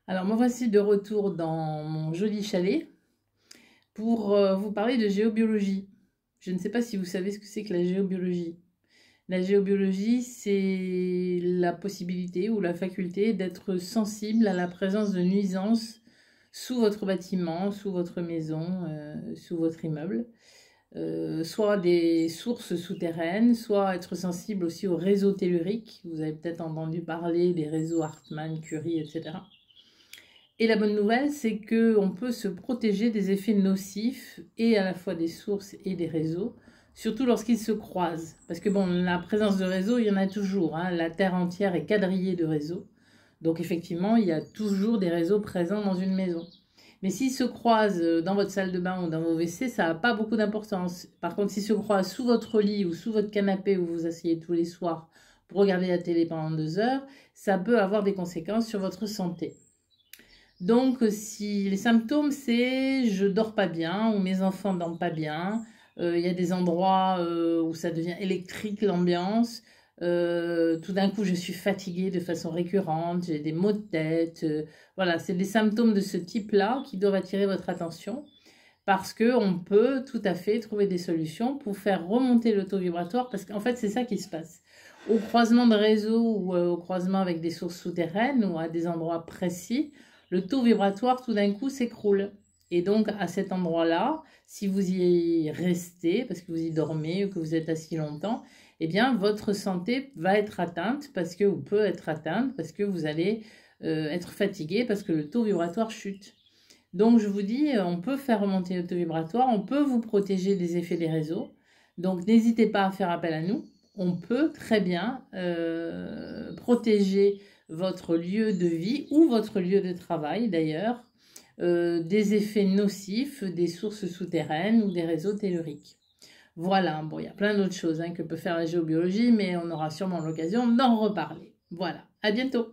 Alors, me voici de retour dans mon joli chalet pour vous parler de géobiologie. Je ne sais pas si vous savez ce que c'est que la géobiologie. La géobiologie, c'est la possibilité ou la faculté d'être sensible à la présence de nuisances sous votre bâtiment, sous votre maison, sous votre immeuble. Soit des sources souterraines, soit être sensible aussi aux réseaux telluriques. Vous avez peut-être entendu parler des réseaux Hartmann, Curie, etc. Et la bonne nouvelle, c'est qu'on peut se protéger des effets nocifs et à la fois des sources et des réseaux, surtout lorsqu'ils se croisent. Parce que bon, la présence de réseaux, il y en a toujours. Hein. La Terre entière est quadrillée de réseaux. Donc effectivement, il y a toujours des réseaux présents dans une maison. Mais s'ils se croisent dans votre salle de bain ou dans vos WC, ça n'a pas beaucoup d'importance. Par contre, s'ils se croisent sous votre lit ou sous votre canapé où vous vous asseyez tous les soirs pour regarder la télé pendant 2 heures, ça peut avoir des conséquences sur votre santé. Donc, si les symptômes, c'est je dors pas bien ou mes enfants dorment pas bien, il y a des endroits où ça devient électrique l'ambiance, tout d'un coup je suis fatiguée de façon récurrente, j'ai des maux de tête, voilà, c'est des symptômes de ce type-là qui doivent attirer votre attention parce qu'on peut tout à fait trouver des solutions pour faire remonter le taux vibratoire parce qu'en fait c'est ça qui se passe. Au croisement de réseaux ou au croisement avec des sources souterraines ou à des endroits précis, le taux vibratoire tout d'un coup s'écroule. Et donc à cet endroit-là, si vous y restez, parce que vous y dormez ou que vous êtes assis longtemps, eh bien votre santé va être atteinte parce que, ou peut être atteinte parce que vous allez être fatigué parce que le taux vibratoire chute. Donc je vous dis, on peut faire remonter le taux vibratoire, on peut vous protéger des effets des réseaux. Donc n'hésitez pas à faire appel à nous. On peut très bien protéger votre lieu de vie ou votre lieu de travail d'ailleurs des effets nocifs des sources souterraines ou des réseaux telluriques. Voilà, bon, il y a plein d'autres choses que peut faire la géobiologie, mais on aura sûrement l'occasion d'en reparler. Voilà, à bientôt!